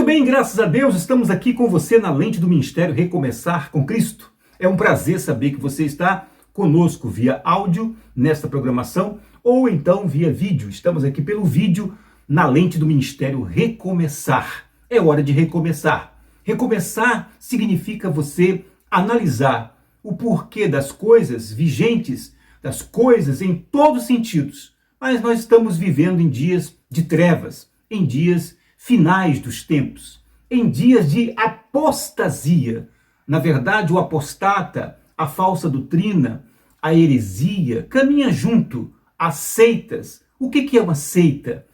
bem, graças a Deus, estamos aqui com você na lente do Ministério Recomeçar com Cristo. É um prazer saber que você está conosco via áudio nesta programação ou então via vídeo. Estamos aqui pelo vídeo na lente do Ministério Recomeçar. É hora de recomeçar. Recomeçar significa você analisar o porquê das coisas vigentes, das coisas em todos os sentidos. Mas nós estamos vivendo em dias de trevas, em dias finais dos tempos, em dias de apostasia. Na verdade, o apostata, a falsa doutrina, a heresia, caminha junto às seitas. O que é uma seita?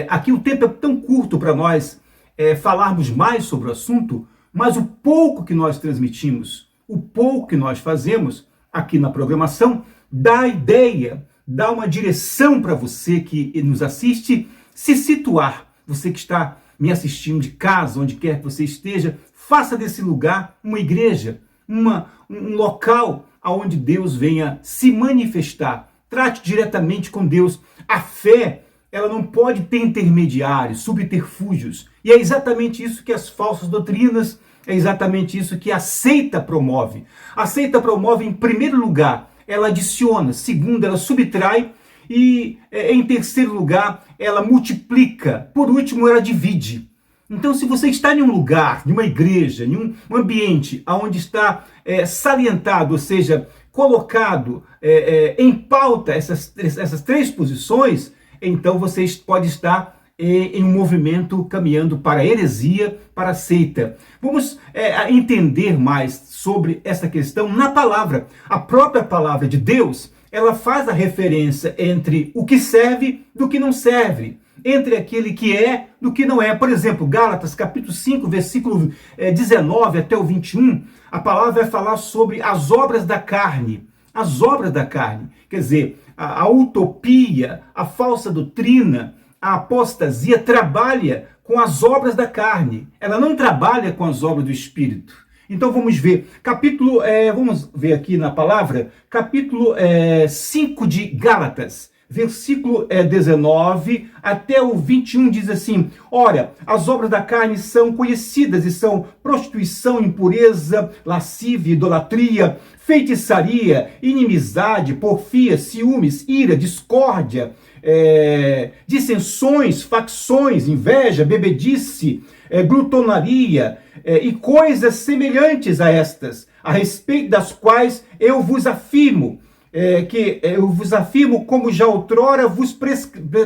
Aqui o tempo é tão curto para nós falarmos mais sobre o assunto, mas o pouco que nós transmitimos, o pouco que nós fazemos aqui na programação, dá ideia, dá uma direção para você que nos assiste se situar. Você que está me assistindo de casa, onde quer que você esteja, faça desse lugar uma igreja, um local onde Deus venha se manifestar. Trate diretamente com Deus. A fé, ela não pode ter intermediários, subterfúgios. E é exatamente isso que as falsas doutrinas, é exatamente isso que a seita promove. A seita promove, em primeiro lugar, ela adiciona. Segundo, ela subtrai. E, em terceiro lugar, ela multiplica. Por último, ela divide. Então, se você está em um lugar, em uma igreja, em um ambiente onde está salientado, ou seja, colocado em pauta essas três posições, então você pode estar em um movimento caminhando para a heresia, para a seita. Vamos entender mais sobre essa questão na palavra. A própria palavra de Deus, ela faz a referência entre o que serve do que não serve, entre aquele que é do que não é. Por exemplo, Gálatas capítulo 5, versículo 19 até o 21, a palavra vai falar sobre as obras da carne. As obras da carne, quer dizer, a utopia, a falsa doutrina, a apostasia trabalha com as obras da carne. Ela não trabalha com as obras do Espírito. Então vamos ver, vamos ver aqui na palavra, capítulo 5 de Gálatas, versículo 19 até o 21 diz assim: ora, as obras da carne são conhecidas e são prostituição, impureza, lascívia, idolatria, feitiçaria, inimizade, porfia, ciúmes, ira, discórdia, dissensões, facções, inveja, bebedice, glutonaria e coisas semelhantes a estas, a respeito das quais eu vos afirmo, como já outrora vos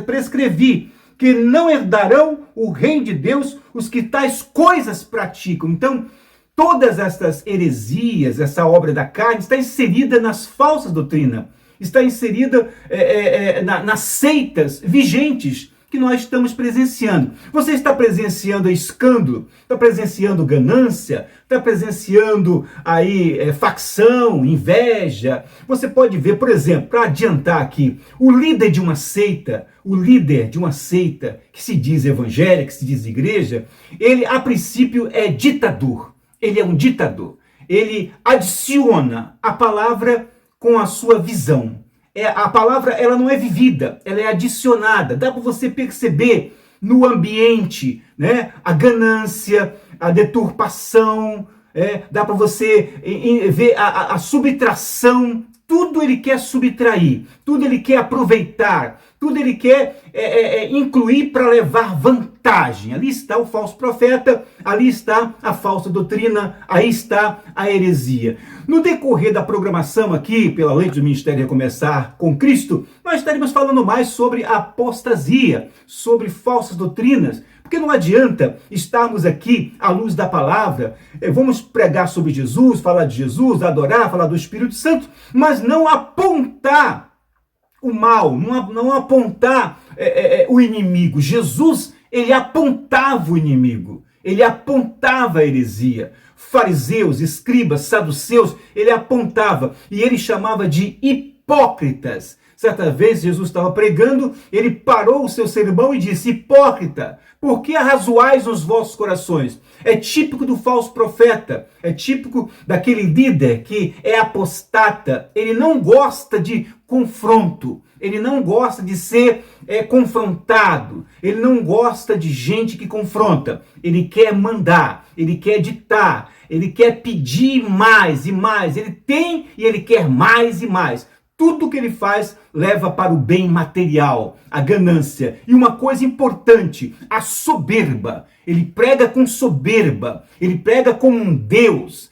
prescrevi, que não herdarão o reino de Deus os que tais coisas praticam. Então, todas estas heresias, essa obra da carne, está inserida nas falsas doutrinas, está inserida nas seitas vigentes que nós estamos presenciando. Você está presenciando escândalo, está presenciando ganância, está presenciando aí facção, inveja. Você pode ver, por exemplo, para adiantar aqui, o líder de uma seita que se diz evangélica, que se diz igreja, ele a princípio é ditador. Ele é um ditador. Ele adiciona a palavra com a sua visão. A palavra, ela não é vivida, ela é adicionada. Dá para você perceber no ambiente, né? A ganância, a deturpação, dá para você ver a subtração. Tudo ele quer subtrair, tudo ele quer aproveitar, tudo ele quer incluir para levar vantagem. Ali está o falso profeta, ali está a falsa doutrina, aí está a heresia. No decorrer da programação aqui, pela lente do Ministério Recomeçar com Cristo, nós estaremos falando mais sobre a apostasia, sobre falsas doutrinas, porque não adianta estarmos aqui à luz da palavra, vamos pregar sobre Jesus, falar de Jesus, adorar, falar do Espírito Santo, mas não apontar o mal, não apontar o inimigo. Jesus, ele apontava o inimigo, ele apontava a heresia. Fariseus, escribas, saduceus, ele apontava e ele chamava de hipócritas. Certa vez Jesus estava pregando, ele parou o seu sermão e disse: hipócrita, por que arrazoais nos vossos corações? É típico do falso profeta, é típico daquele líder que é apostata. Ele não gosta de confronto, ele não gosta de ser confrontado, ele não gosta de gente que confronta. Ele quer mandar, ele quer ditar, ele quer pedir mais e mais. Ele tem e ele quer mais e mais. Tudo que ele faz leva para o bem material, a ganância. E uma coisa importante, a soberba. Ele prega com soberba, ele prega como um Deus.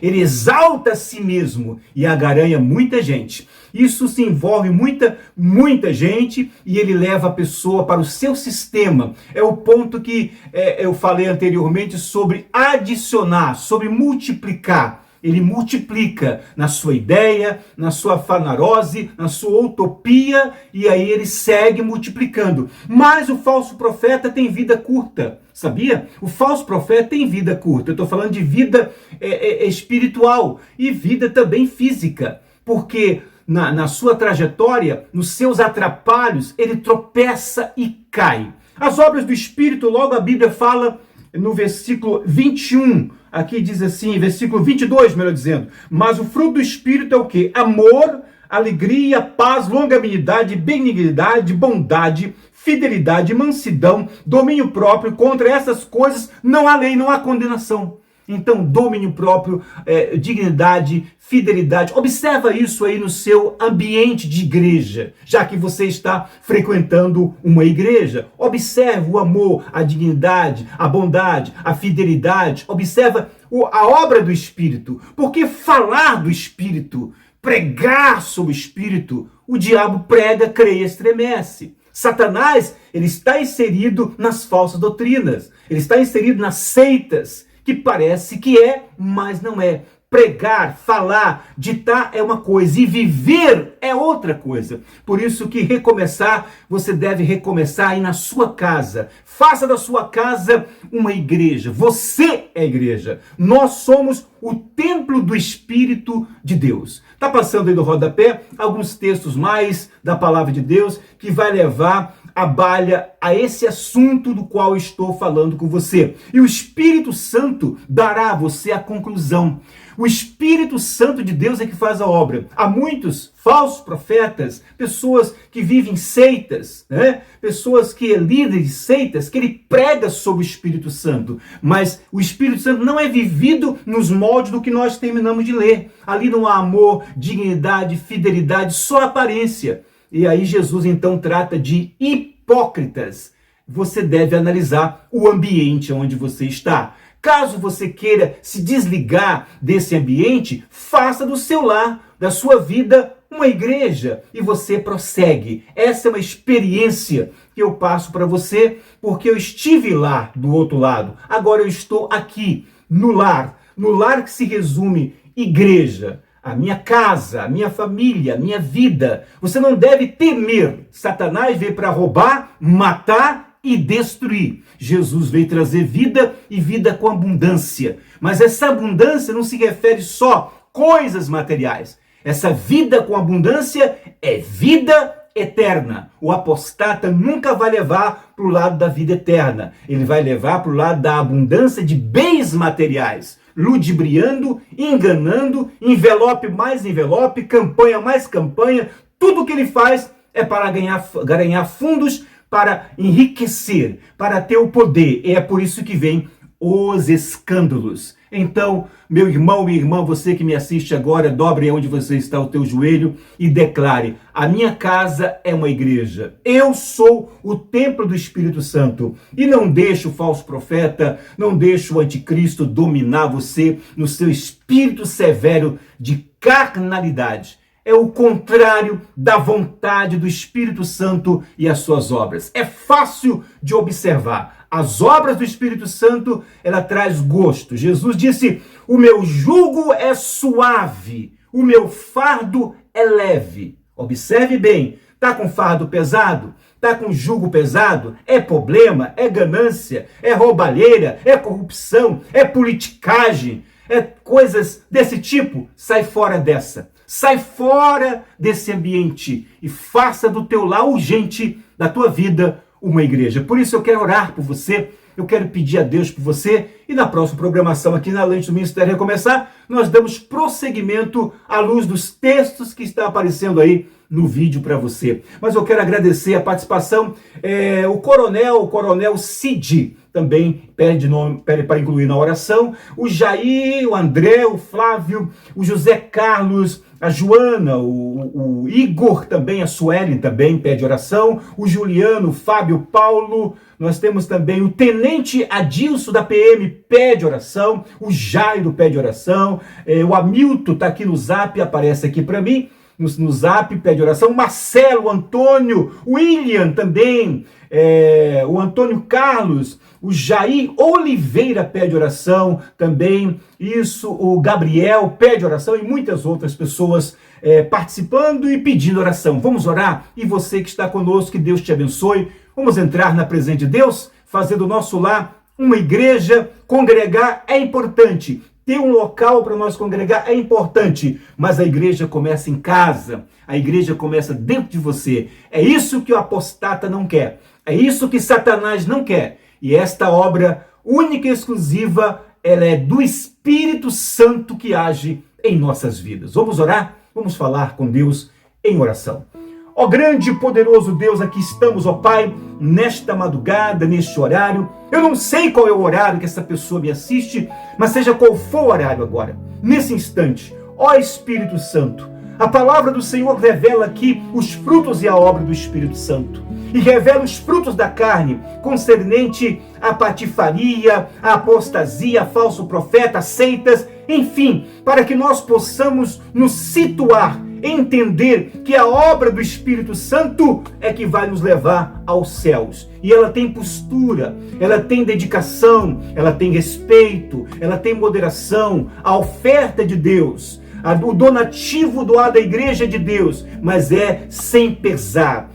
Ele exalta a si mesmo e agaranha muita gente. Isso se envolve muita gente e ele leva a pessoa para o seu sistema. É o ponto que eu falei anteriormente sobre adicionar, sobre multiplicar. Ele multiplica na sua ideia, na sua fanarose, na sua utopia, e aí ele segue multiplicando. Mas o falso profeta tem vida curta, sabia? O falso profeta tem vida curta. Eu estou falando de vida espiritual e vida também física, porque na sua trajetória, nos seus atrapalhos, ele tropeça e cai. As obras do Espírito, logo a Bíblia fala no versículo 21, aqui diz assim, versículo 22, melhor dizendo: mas o fruto do Espírito é o quê? Amor, alegria, paz, longanimidade, benignidade, bondade, fidelidade, mansidão, domínio próprio. Contra essas coisas não há lei, não há condenação. Então, domínio próprio, dignidade, fidelidade. Observa isso aí no seu ambiente de igreja, já que você está frequentando uma igreja. Observa o amor, a dignidade, a bondade, a fidelidade. Observa a obra do Espírito. Porque falar do Espírito, pregar sobre o Espírito, o diabo prega, crê e estremece. Satanás, ele está inserido nas falsas doutrinas. Ele está inserido nas seitas, que parece que é, mas não é. Pregar, falar, ditar é uma coisa e viver é outra coisa. Por isso que recomeçar, você deve recomeçar aí na sua casa. Faça da sua casa uma igreja. Você é a igreja. Nós somos o templo do Espírito de Deus. Está passando aí no rodapé alguns textos mais da palavra de Deus que vai levar a balha a esse assunto do qual estou falando com você. E o Espírito Santo dará a você a conclusão. O Espírito Santo de Deus é que faz a obra. Há muitos falsos profetas, pessoas que vivem seitas, pessoas que lidam de seitas, que ele prega sobre o Espírito Santo. Mas o Espírito Santo não é vivido nos moldes do que nós terminamos de ler. Ali não há amor, dignidade, fidelidade, só aparência. E aí Jesus então trata de hipócritas. Você deve analisar o ambiente onde você está. Caso você queira se desligar desse ambiente, faça do seu lar, da sua vida, uma igreja e você prossegue. Essa é uma experiência que eu passo para você, porque eu estive lá do outro lado. Agora eu estou aqui, no lar que se resume igreja. A minha casa, a minha família, a minha vida. Você não deve temer. Satanás veio para roubar, matar e destruir. Jesus veio trazer vida e vida com abundância. Mas essa abundância não se refere só a coisas materiais. Essa vida com abundância é vida eterna. O apostata nunca vai levar para o lado da vida eterna. Ele vai levar para o lado da abundância de bens materiais. Ludibriando, enganando, envelope mais envelope, campanha mais campanha. Tudo que ele faz é para ganhar fundos, para enriquecer, para ter o poder. E é por isso que vem os escândalos. Então, meu irmão, minha irmã, você que me assiste agora, dobre onde você está o teu joelho e declare: a minha casa é uma igreja. Eu sou o templo do Espírito Santo. E não deixe o falso profeta, não deixe o anticristo dominar você no seu espírito severo de carnalidade. É o contrário da vontade do Espírito Santo e as suas obras. É fácil de observar. As obras do Espírito Santo, ela traz gosto. Jesus disse: o meu jugo é suave, o meu fardo é leve. Observe bem, está com fardo pesado? Está com jugo pesado? É problema? É ganância? É roubalheira? É corrupção? É politicagem? É coisas desse tipo? Sai fora dessa. Sai fora desse ambiente e faça do teu lar urgente, da tua vida, uma igreja. Por isso eu quero orar por você, eu quero pedir a Deus por você, e na próxima programação aqui na Lente do Ministério Recomeçar, nós damos prosseguimento à luz dos textos que estão aparecendo aí no vídeo para você. Mas eu quero agradecer a participação, o Coronel Cid também pede para incluir na oração, o Jair, o André, o Flávio, o José Carlos, a Joana, o Igor também, a Suelen também pede oração, o Juliano, o Fábio, Paulo, nós temos também o Tenente Adilson da PM pede oração, o Jairo pede oração, o Hamilton está aqui no Zap, aparece aqui para mim, no Zap, pede oração, Marcelo, o Antônio, o William também, o Antônio Carlos, o Jair Oliveira pede oração também, isso, o Gabriel pede oração e muitas outras pessoas participando e pedindo oração. Vamos orar? E você que está conosco, que Deus te abençoe. Vamos entrar na presença de Deus, fazer do nosso lar uma igreja. Congregar é importante. Ter um local para nós congregar é importante, mas a igreja começa em casa, a igreja começa dentro de você. É isso que o apostata não quer, é isso que Satanás não quer. E esta obra única e exclusiva, ela é do Espírito Santo que age em nossas vidas. Vamos orar? Vamos falar com Deus em oração. Ó grande e poderoso Deus, aqui estamos, ó Pai, nesta madrugada, neste horário. Eu não sei qual é o horário que essa pessoa me assiste, mas seja qual for o horário agora, nesse instante, ó Espírito Santo, a palavra do Senhor revela aqui os frutos e a obra do Espírito Santo. E revela os frutos da carne, concernente à patifaria, à apostasia, a falso profeta, seitas, enfim, para que nós possamos nos situar, entender que a obra do Espírito Santo é que vai nos levar aos céus. E ela tem postura, ela tem dedicação, ela tem respeito, ela tem moderação, a oferta de Deus, o donativo doado à igreja de Deus, mas é sem pesar.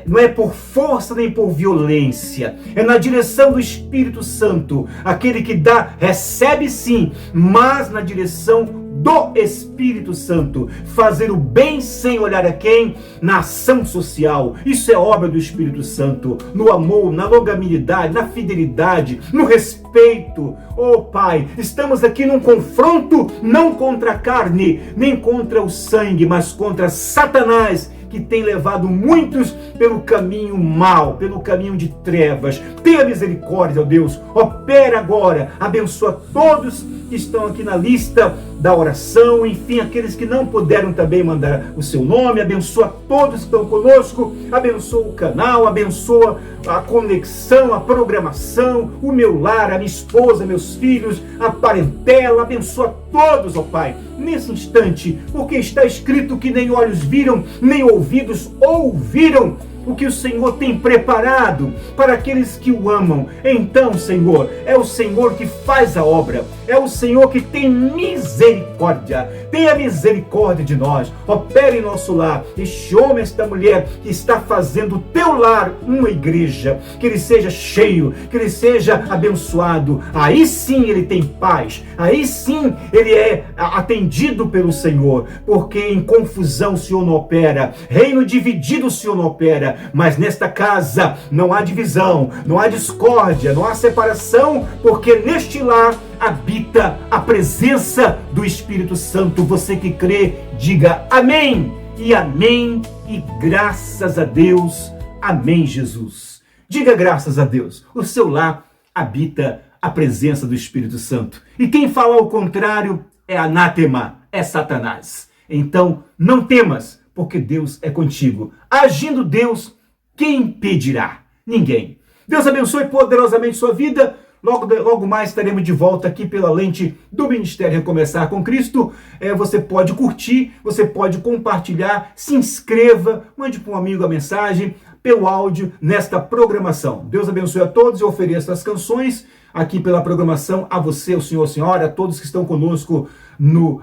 Não é por força nem por violência, é na direção do Espírito Santo. Aquele que dá, recebe sim, mas na direção do Espírito Santo, fazer o bem sem olhar a quem, na ação social. Isso é obra do Espírito Santo, no amor, na longanimidade, na fidelidade, no respeito. Oh Pai, estamos aqui num confronto não contra a carne, nem contra o sangue, mas contra Satanás, que tem levado muitos pelo caminho mau, pelo caminho de trevas. Tenha misericórdia, ó Deus, opera agora, abençoa todos que estão aqui na lista da oração, enfim, aqueles que não puderam também mandar o seu nome, abençoa todos que estão conosco, abençoa o canal, abençoa a conexão, a programação, o meu lar, a minha esposa, meus filhos, a parentela, abençoa todos, ó Pai, nesse instante, porque está escrito que nem olhos viram, nem ouvidos ouviram o que o Senhor tem preparado para aqueles que o amam. Então, Senhor, é o Senhor que faz a obra, é o Senhor que tem misericórdia. Tenha misericórdia de nós, opere em nosso lar. Este homem, esta mulher que está fazendo o teu lar uma igreja, que ele seja cheio, que ele seja abençoado. Aí sim ele tem paz, aí sim ele é atendido pelo Senhor, porque em confusão o Senhor não opera, reino dividido o Senhor não opera. Mas nesta casa não há divisão, não há discórdia, não há separação, porque neste lar habita a presença do Espírito Santo. Você que crê, diga amém e amém e graças a Deus. Amém, Jesus. Diga graças a Deus. O seu lar habita a presença do Espírito Santo. E quem fala ao contrário é anátema, é Satanás. Então não temas, porque Deus é contigo. Agindo Deus, quem impedirá? Ninguém. Deus abençoe poderosamente sua vida. Logo mais estaremos de volta aqui pela lente do Ministério Recomeçar com Cristo. Você pode curtir, você pode compartilhar, se inscreva, mande para um amigo a mensagem pelo áudio nesta programação. Deus abençoe a todos e ofereço as canções aqui pela programação a você, o senhor, a senhora, a todos que estão conosco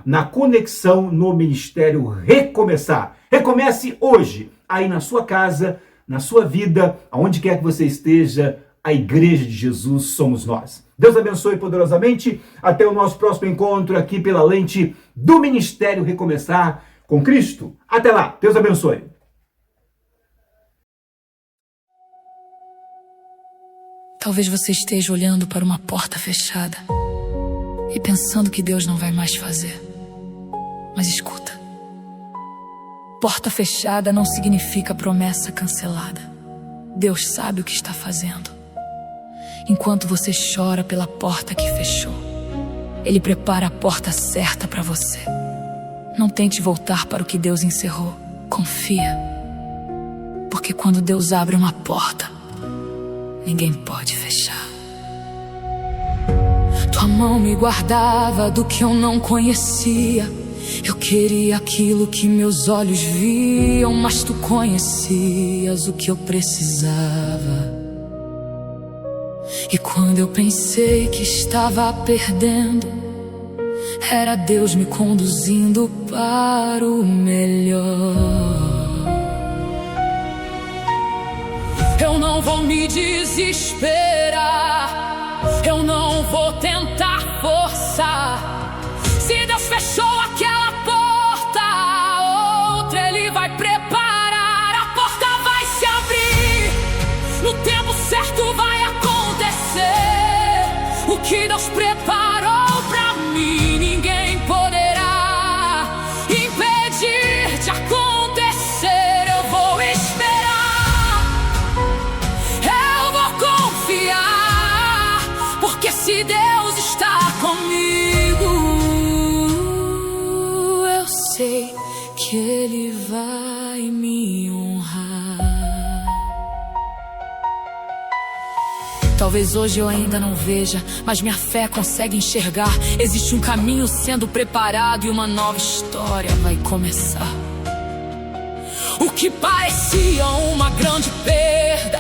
na conexão no Ministério Recomeçar. Recomece hoje, aí na sua casa, na sua vida, aonde quer que você esteja, a Igreja de Jesus somos nós. Deus abençoe poderosamente. Até o nosso próximo encontro aqui pela lente do Ministério Recomeçar, com Cristo. Até lá, Deus abençoe. Talvez você esteja olhando para uma porta fechada e pensando que Deus não vai mais fazer. Mas escuta, porta fechada não significa promessa cancelada. Deus sabe o que está fazendo. Enquanto você chora pela porta que fechou, Ele prepara a porta certa para você. Não tente voltar para o que Deus encerrou. Confia. Porque quando Deus abre uma porta, ninguém pode fechar. Tua mão me guardava do que eu não conhecia. Eu queria aquilo que meus olhos viam, mas tu conhecias o que eu precisava. E quando eu pensei que estava perdendo, era Deus me conduzindo para o melhor. Eu não vou me desesperar, eu não vou tentar forçar. Se Deus fechou aquela porta, outra Ele vai preparar. A porta vai se abrir, no tempo certo vai acontecer. O que Deus preparou pra mim, ninguém poderá impedir de acontecer. Eu vou esperar, eu vou confiar, porque se Deus está comigo, eu sei que Ele vai me honrar. Talvez hoje eu ainda não veja, mas minha fé consegue enxergar. Existe um caminho sendo preparado e uma nova história vai começar. O que parecia uma grande perda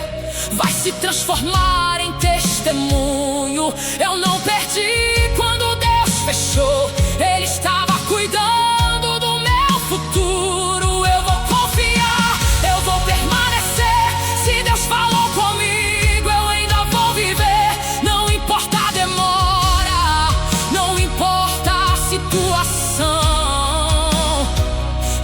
vai se transformar em testemunho. Eu não perdi quando Deus fechou, Ele estava cuidando do meu futuro. Eu vou confiar, eu vou permanecer. Se Deus falou comigo, eu ainda vou viver. Não importa a demora, não importa a situação,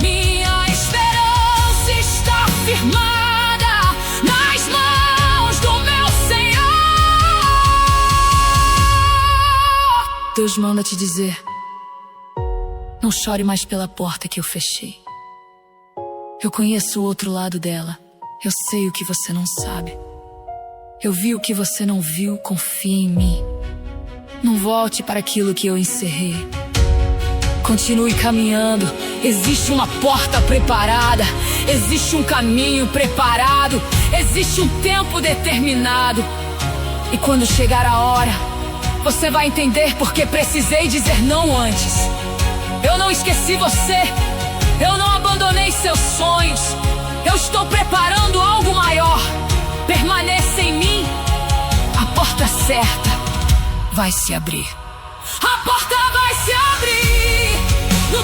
minha esperança está firmada nas mãos do meu Senhor. Deus manda te dizer: não chore mais pela porta que eu fechei. Eu conheço o outro lado dela. Eu sei o que você não sabe. Eu vi o que você não viu. Confia em mim. Não volte para aquilo que eu encerrei. Continue caminhando. Existe uma porta preparada. Existe um caminho preparado. Existe um tempo determinado. E quando chegar a hora, você vai entender porque precisei dizer não antes. Eu não esqueci você, eu não abandonei seus sonhos. Eu estou preparando algo maior. Permaneça em mim, a porta certa vai se abrir. A porta vai se abrir no